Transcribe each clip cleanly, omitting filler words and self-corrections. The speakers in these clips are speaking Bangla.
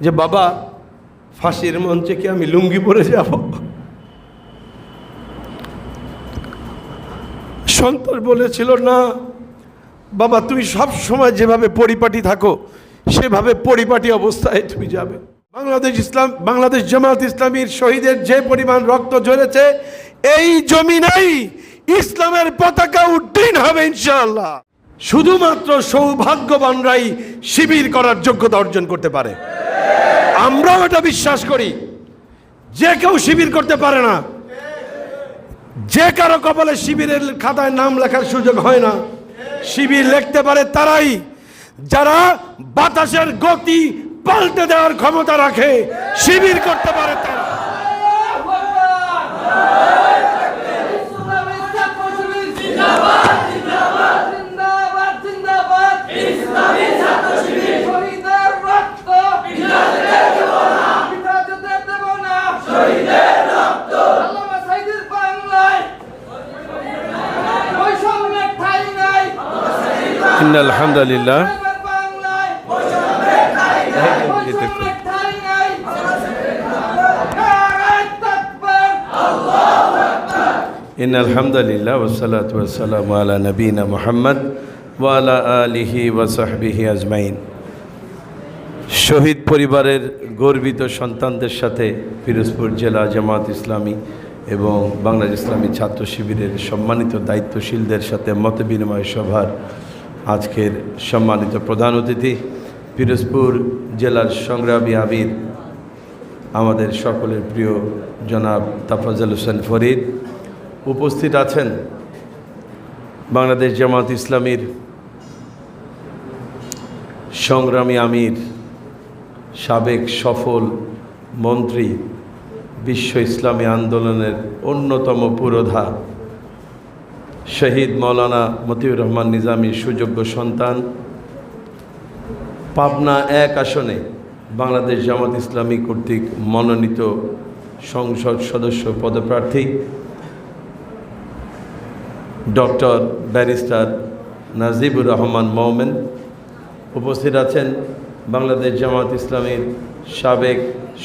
যে বাবা ফাঁসির মঞ্চে কি আমি লুঙ্গি পরে যাব? সন্তান বলেছিল, না বাবা, তুমি সব সময় যেভাবে পরিপাটি থাকো সেভাবে পরিপাটি অবস্থায় তুমি যাবে। বাংলাদেশ জামাত ইসলামীর শহীদের যে পরিমাণ রক্ত ঝরেছে, এই জমিনেই ইসলামের পতাকা উড্ডীন হবে ইনশাআল্লাহ। শুধুমাত্র সৌভাগ্যবানরাই শিবির করার যোগ্যতা অর্জন করতে পারে। আমরাও এটা বিশ্বাস করি। যে কেউ শিবির করতে পারে না। যে কারো কপালে শিবিরের খাতায় নাম লেখার সুযোগ হয় না। শিবির লিখতে পারে তারাই যারা বাতাসের গতি পাল্টে দেওয়ার ক্ষমতা রাখে। শিবির করতে পারে তারা। আলহামদুলিল্লাহ, আলহামদুলিল্লাহ ওয়াসসালাতু ওয়াসসালামু আলা নবিনা মুহাম্মদ ওয়া আলা আলিহি ওয়া সাহবিহি আজমাইন। শহীদ পরিবারের গর্বিত সন্তানদের সাথে পিরোজপুর জেলা জামাত ইসলামী এবং বাংলাদেশ ইসলামী ছাত্র শিবিরের সম্মানিত দায়িত্বশীলদের সাথে মত বিনিময় সভার আজকের সম্মানিত প্রধান অতিথি পিরোজপুর জেলার সংগ্রামী আমির, আমাদের সকলের প্রিয় জনাব তাফাজ্জল হোসেন ফরিদ, উপস্থিত আছেন বাংলাদেশ জামাত ইসলামীর সংগ্রামী আমির, সাবেক সফল মন্ত্রী, বিশ্ব ইসলামী আন্দোলনের অন্যতম পুরোধা শহীদ মৌলানা মতিউর রহমান নিজামীর সুযোগ্য সন্তান, পাবনা 1 আসনে বাংলাদেশ জামাত ইসলামী কর্তৃক মনোনীত সংসদ সদস্য পদপ্রার্থী ডক্টর ব্যারিস্টার নাজিবুর রহমান মোমেন। উপস্থিত আছেন বাংলাদেশ জামাত ইসলামীর সাবেক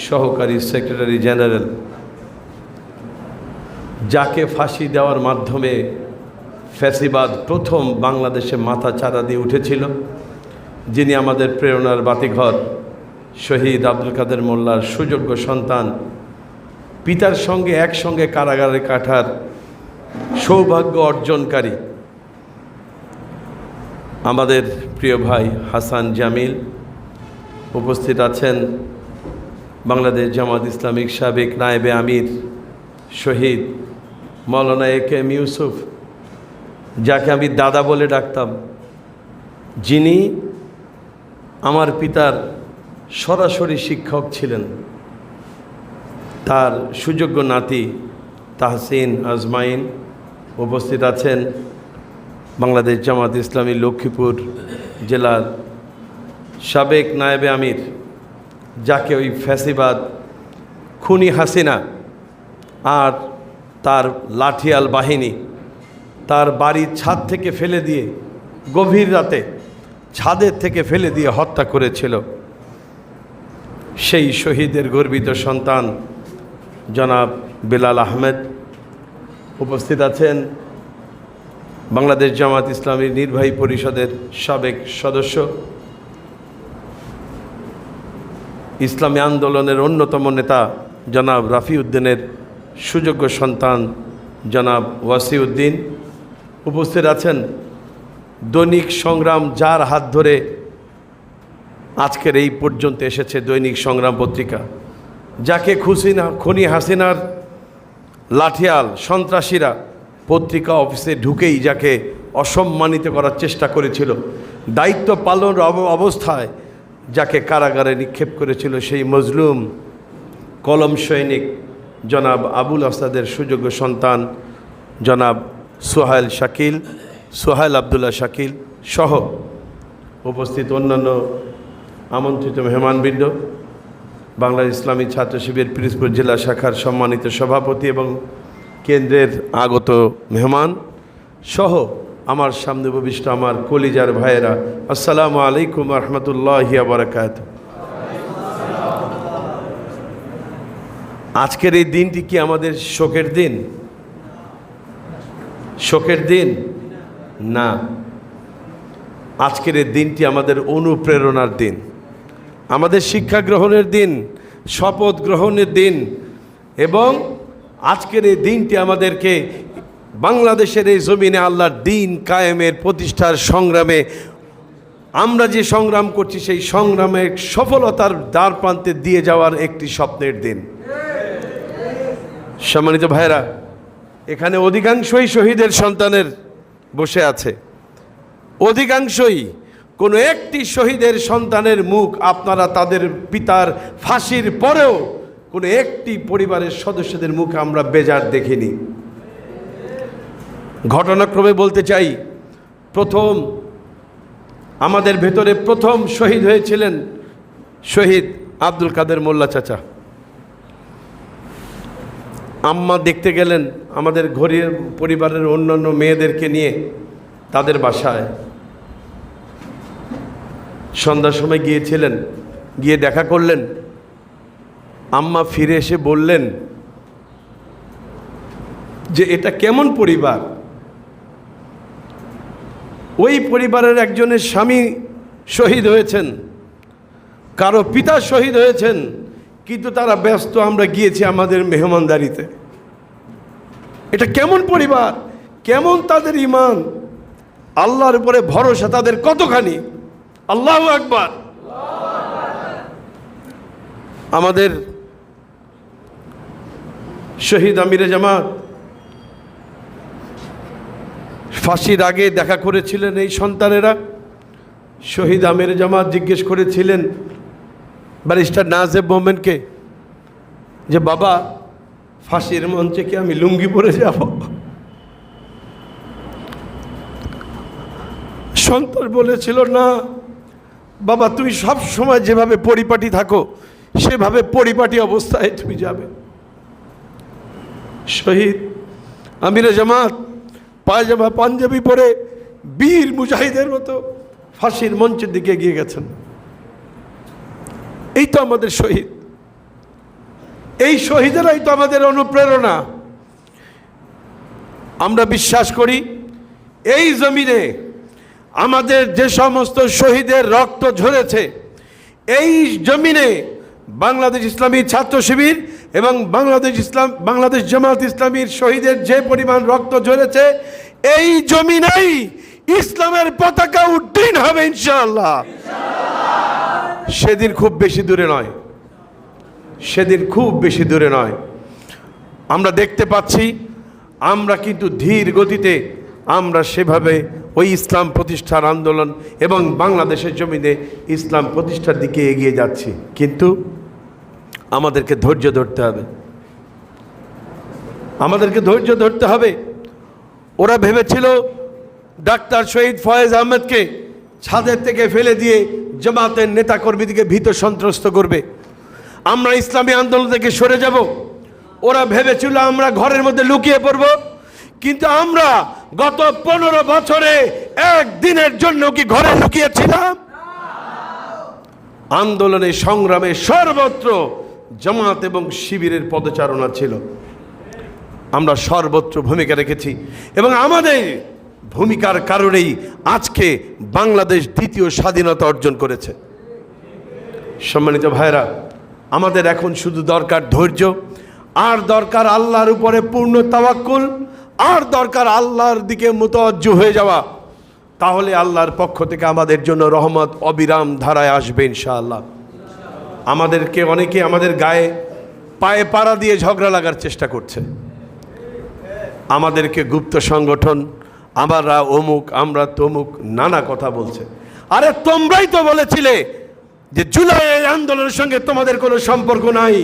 সহকারী সেক্রেটারি জেনারেল, যাকে ফাঁসি দেওয়ার মাধ্যমে ফ্যাসিবাদ প্রথম বাংলাদেশে মাথা চারা দিয়ে উঠেছিল, যিনি আমাদের প্রেরণার বাতিঘর শহীদ আব্দুল কাদের মোল্লার সুযোগ্য সন্তান, পিতার সঙ্গে একসঙ্গে কারাগারে কাটার সৌভাগ্য অর্জনকারী আমাদের প্রিয় ভাই হাসান জামিল। উপস্থিত আছেন বাংলাদেশ জামাত ইসলামিক সাবেক নায়েবে আমির শহীদ মৌলানা এ.কে.এম. ইউসুফ, যাকে আমি দাদা বলে ডাকতাম, যিনি আমার পিতার সরাসরি শিক্ষক ছিলেন। তার সুযোগ্য নাতি তাহসিন আজমাইন। উপস্থিত আছেন বাংলাদেশ জামাত ইসলামী লক্ষ্মীপুর জেলার সাবেক নায়েবে আমির, যাকে ওই ফ্যাসিবাদ খুনি হাসিনা আর তার লাঠিয়াল বাহিনী তার বাড়ির ছাদ থেকে ফেলে দিয়ে, গভীর রাতে ছাদের থেকে ফেলে দিয়ে হত্যা করেছিল। সেই শহীদের গর্বিত সন্তান জনাব বেলাল আহমেদ। উপস্থিত আছেন বাংলাদেশ জামাত ইসলামী নির্বাহী পরিষদের সাবেক সদস্য, ইসলামী আন্দোলনের অন্যতম নেতা জনাব রাফিউদ্দিনের সুযোগ্য সন্তান জনাব ওয়াসিউদ্দিন। উপস্থিত আছেন দৈনিক সংগ্রাম, যার হাত ধরে আজকের এই পর্যন্ত এসেছে দৈনিক সংগ্রাম পত্রিকা, যাকে খুনি হাসিনার লাঠিয়াল সন্ত্রাসীরা পত্রিকা অফিসে ঢুকেই যাকে অসম্মানিত করার চেষ্টা করেছিল, দায়িত্ব পালনের অবস্থায় যাকে কারাগারে নিক্ষেপ করেছিল, সেই মজলুম কলম সৈনিক জনাব আবুল আসাদের সুযোগ্য সন্তান জনাব সোহাইল আবদুল্লাহ শাকিল সহ উপস্থিত অন্যান্য আমন্ত্রিত মেহমানবৃন্দ, বাংলাদেশ ইসলামী ছাত্র শিবির পিরোজপুর জেলা শাখার সম্মানিত সভাপতি এবং কেন্দ্রের আগত মেহমান সহ আমার সামনে উপবিষ্ট আমার কলিজার ভাইয়েরা, আসসালামু আলাইকুম রহমতুল্লাহি ওয়া বারাকাতুহু। আজকের এই দিনটি কি আমাদের শোকের দিন? শোকের দিন না, আজকের এই দিনটি আমাদের অনুপ্রেরণার দিন, আমাদের শিক্ষা গ্রহণের দিন, শপথ গ্রহণের দিন। এবং আজকের এই দিনটি আমাদেরকে বাংলাদেশের এই জমিনে আল্লাহর দিন কায়েমের প্রতিষ্ঠার সংগ্রামে আমরা যে সংগ্রাম করছি সেই সংগ্রামের সফলতার দ্বার প্রান্তে দিয়ে যাওয়ার একটি স্বপ্নের দিন। সম্মানিত ভাইরা, এখানে অধিকাংশই শহীদের সন্তানের বসে আছে, অধিকাংশই। কোনো একটি শহীদের সন্তানের মুখ আপনারা তাদের পিতার ফাঁসির পরেও কোনো একটি পরিবারের সদস্যদের মুখে আমরা বেজার দেখিনি। ঘটনাক্রমে বলতে চাই, প্রথম আমাদের ভেতরে প্রথম শহীদ হয়েছিলেন শহীদ আব্দুল কাদের মোল্লা চাচা। আম্মা দেখতে গেলেন আমাদের ঘরের পরিবারের অন্যান্য মেয়েদেরকে নিয়ে তাদের বাসায়। সন্ধ্যার সময় গিয়েছিলেন, গিয়ে দেখা করলেন। আম্মা ফিরে এসে বললেন যে এটা কেমন পরিবার? ওই পরিবারের একজনের স্বামী শহীদ হয়েছেন, কারো পিতা শহীদ হয়েছেন, কিন্তু তারা ব্যস্ত, আমরা গিয়েছি আমাদের মেহমানদারিতে। এটা কেমন পরিবার? কেমন তাদের ঈমান, আল্লাহর উপরে ভরসা তাদের কতখানি! আল্লাহু আকবার। আমাদের শহীদ আমিরে জামাত ফাঁসির আগে দেখা করেছিলেন এই সন্তানেরা। শহীদ আমিরে জামাত জিজ্ঞেস করেছিলেন ব্যারিস্টার নাজেব মোমেনকে যে বাবা, ফাঁসির মঞ্চে কি আমি লুঙ্গি পরে যাব? সন্তান বলেছিল, না বাবা, তুমি সব সময় যেভাবে পরিপাটি থাকো সেভাবে পরিপাটি অবস্থায় তুমি যাবে। শহীদ আমিরে জামাত পায়জামা পাঞ্জাবি পরে বীর মুজাহিদের মতো ফাঁসির মঞ্চের দিকে এগিয়ে গেছেন। এই তো আমাদের শহীদ, এই শহীদেরাই তো আমাদের অনুপ্রেরণা। আমরা বিশ্বাস করি এই জমিনে আমাদের যে সমস্ত শহীদের রক্ত ঝরেছে, এই জমিনে বাংলাদেশ ইসলামী ছাত্র শিবির এবং বাংলাদেশ জামাত ইসলামীর শহীদের যে পরিমাণ রক্ত ঝরেছে, এই জমিনেই ইসলামের পতাকা উড্ডীন হবে ইনশাআল্লাহ। সেদিন খুব বেশি দূরে নয়, সেদিন খুব বেশি দূরে নয়। আমরা দেখতে পাচ্ছি, আমরা কিন্তু ধীর গতিতে আমরা সেভাবে ওই ইসলাম প্রতিষ্ঠার আন্দোলন এবং বাংলাদেশের জমিনে ইসলাম প্রতিষ্ঠার দিকে এগিয়ে যাচ্ছি। কিন্তু আমাদেরকে ধৈর্য ধরতে হবে, আমাদেরকে ধৈর্য ধরতে হবে। ওরা ভেবেছিল ডাক্তার শহীদ ফয়েজ আহমেদকে ছাদের থেকে ফেলে দিয়ে জামাতের নেতাকর্মীদেরকে ভীত সন্ত্রস্ত করবে, আমরা ইসলামী আন্দোলন থেকে সরে যাব। ওরা ভেবেছিল আমরা ঘরের মধ্যে লুকিয়ে পড়ব। কিন্তু আমরা গত 15 বছরে একদিনের জন্য কি ঘরে লুকিয়েছিলাম? আন্দোলনে সংগ্রামে সর্বত্র জামাত এবং শিবিরের পদচারণা ছিল। আমরা সর্বত্র ভূমিকা রেখেছি এবং আমাদের ভূমিকার কারণেই আজকে বাংলাদেশ দ্বিতীয় স্বাধীনতা অর্জন করেছে। সম্মানিত ভাইরা, আমাদের এখন শুধু দরকার ধৈর্য, আর দরকার আল্লাহর উপরে পূর্ণ তাওয়াক্কুল, আর দরকার আল্লাহর দিকে মুতাওয়াজ্জু হয়ে যাওয়া। তাহলে আল্লাহর পক্ষ থেকে আমাদের জন্য রহমত অবিরাম ধারায় আসবে ইনশাআল্লাহ। আমাদেরকে অনেকে আমাদের গায়ে পায়ে পাড়া দিয়ে ঝগড়া লাগার চেষ্টা করছে, আমাদেরকে গুপ্ত সংগঠন, আমরা অমুক, আমরা তমুক, নানা কথা বলছে। আরে তোমরাই তো বলেছিলে যে জুলাই আন্দোলনের সঙ্গে তোমাদের কোনো সম্পর্ক নাই।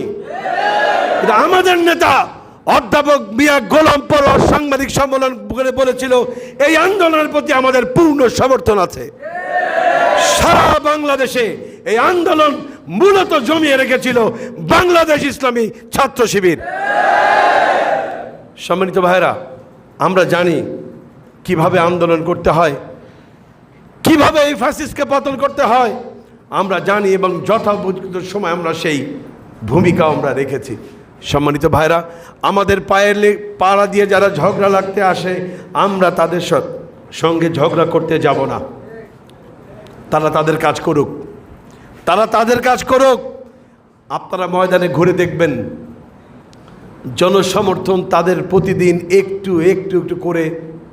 আমাদের নেতা অধ্যাপক মিয়া গোলাম পরোয়ার সাংবাদিক সম্মেলন করে বলেছিল এই আন্দোলনের প্রতি আমাদের পূর্ণ সমর্থন আছে। সারা বাংলাদেশে এই আন্দোলন মূলত জমিয়ে রেখেছিল বাংলাদেশ ইসলামী ছাত্র শিবির। সম্মানিত ভাইরা, আমরা জানি কিভাবে আন্দোলন করতে হয়, কিভাবে এই ফ্যাসিস্টকে পতন করতে হয় আমরা জানি, এবং যথাপোচিত সময় আমরা সেই ভূমিকা আমরা রেখেছি। সম্মানিত ভাইরা, আমাদের পাড়া দিয়ে যারা ঝগড়া লাগতে আসে, আমরা তাদের সঙ্গে ঝগড়া করতে যাব না। তারা তাদের কাজ করুক, তারা তাদের কাজ করুক। আপনারা ময়দানে ঘুরে দেখবেন, জনসমর্থন তাদের প্রতিদিন একটু একটু একটু করে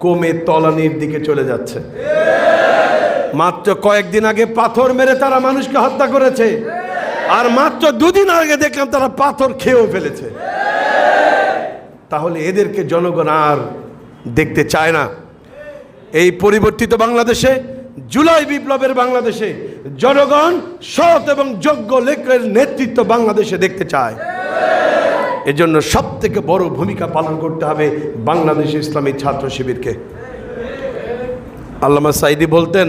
কমে তলানির দিকে চলে যাচ্ছে। মাত্র কয়েকদিন আগে পাথর মেরে তারা মানুষকে হত্যা করেছে, আর মাত্র দুদিন আগে দেখলাম তারা পাথর খেয়েও ফেলেছে। তাহলে এদেরকে জনগণ আর দেখতে চায় না। এই পরিবর্তিত বাংলাদেশে, জুলাই বিপ্লবের বাংলাদেশে জনগণ সৎ এবং যোগ্য লোকের নেতৃত্ব বাংলাদেশে দেখতে চায়। এজন্য সব থেকে বড় ভূমিকা পালন করতে হবে বাংলাদেশ ইসলামী ছাত্র শিবিরকে। আল্লামা সাঈদী বলতেন,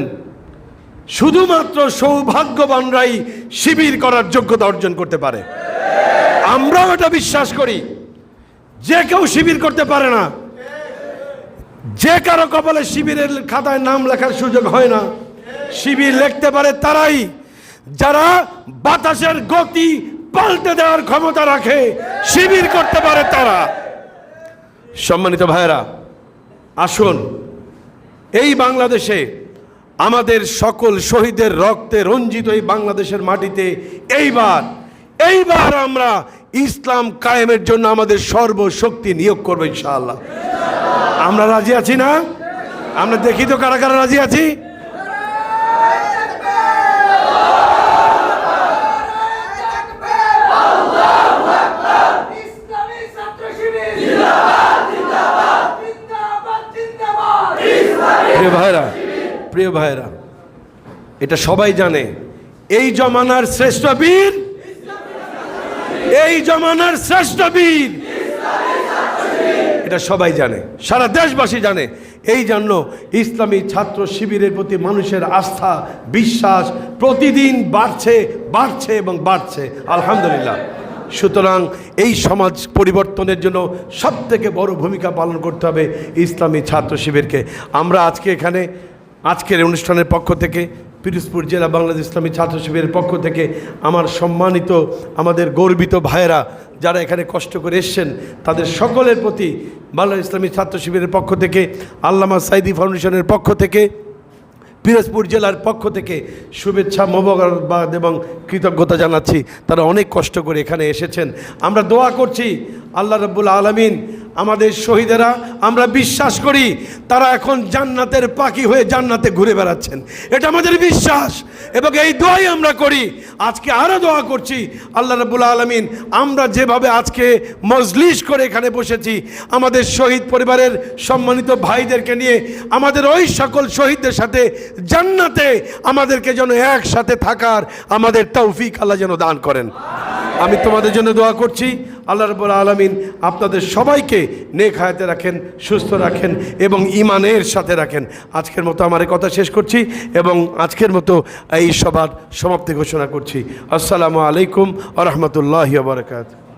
শুধুমাত্র সৌভাগ্যবানরাই শিবির করার যোগ্যতা অর্জন করতে পারে। আমরাও এটা বিশ্বাস করি, যে কেউ শিবির করতে পারে না। যে কারো কপালে শিবিরের খাতায় নাম লেখার সুযোগ হয় না। শিবির লিখতে পারে তারাই যারা বাতাসের গতি পাল্টে দেওয়ার ক্ষমতা রাখে, শিবির করতে পারে তারা। সম্মানিত ভাইয়েরা, আসুন এই বাংলাদেশে আমাদের সকল শহীদের রক্তে রঞ্জিত এই বাংলাদেশের মাটিতে এইবার আমরা ইসলাম কায়েমের জন্য আমাদের সর্বশক্তি নিয়োগ করবো ইনশাআল্লাহ। আমরা রাজি আছি না? আমরা দেখি তো কারা কারা রাজি আছি। প্রিয় ভাইরা, এটা সবাই জানে, এই জমানার শ্রেষ্ঠ বীর, এই জমানার শ্রেষ্ঠ বীর, এটা সবাই জানে, সারা দেশবাসী জানে। এই জন্য ইসলামী ছাত্র শিবিরের প্রতি মানুষের আস্থা, বিশ্বাস প্রতিদিন বাড়ছে এবং বাড়ছে, আলহামদুলিল্লাহ। সুতরাং এই সমাজ পরিবর্তনের জন্য সবথেকে বড় ভূমিকা পালন করতে হবে ইসলামী ছাত্র শিবিরকে। আমরা আজকের অনুষ্ঠানের পক্ষ থেকে, পিরোজপুর জেলা বাংলাদেশ ইসলামী ছাত্র শিবিরের পক্ষ থেকে আমার সম্মানিত, আমাদের গর্বিত ভাইয়েরা যারা এখানে কষ্ট করে এসছেন, তাদের সকলের প্রতি বাংলাদেশ ইসলামী ছাত্র শিবিরের পক্ষ থেকে, আল্লামা সাঈদী ফাউন্ডেশনের পক্ষ থেকে, পিরোজপুর জেলার পক্ষ থেকে শুভেচ্ছা, মোবারকবাদ এবং কৃতজ্ঞতা জানাচ্ছি। তারা অনেক কষ্ট করে এখানে এসেছেন। আমরা দোয়া করছি আল্লাহ রাব্বুল আলামিন আমাদের শহীদেরা, আমরা বিশ্বাস করি তারা এখন জান্নাতের পাখি হয়ে জান্নাতে ঘুরে বেড়াচ্ছেন, এটা আমাদের বিশ্বাস এবং এই দোয়াই আমরা করি। আজকে আরও দোয়া করছি আল্লাহ রাব্বুল আলামিন, আমরা যেভাবে আজকে মজলিস করে এখানে বসেছি, আমাদের শহীদ পরিবারের সম্মানিত ভাইদেরকে নিয়ে আমাদের ওই সকল শহীদদের সাথে জান্নাতে আমাদেরকে যেন একসাথে থাকার আমাদের তৌফিক আল্লাহ যেন দান করেন। আমি তোমাদের জন্য দোয়া করছি, আল্লাহ রাব্বুল আলামিন আপনাদের সবাইকে নেক হায়াতে রাখেন, সুস্থ রাখেন এবং ঈমানের সাথে রাখেন। আজকের মতো আমার কথা শেষ করছি এবং আজকের মতো এই সভার সমাপ্তি ঘোষণা করছি। আসসালামু আলাইকুম ওয়া রাহমাতুল্লাহি ওয়া বারাকাতুহু।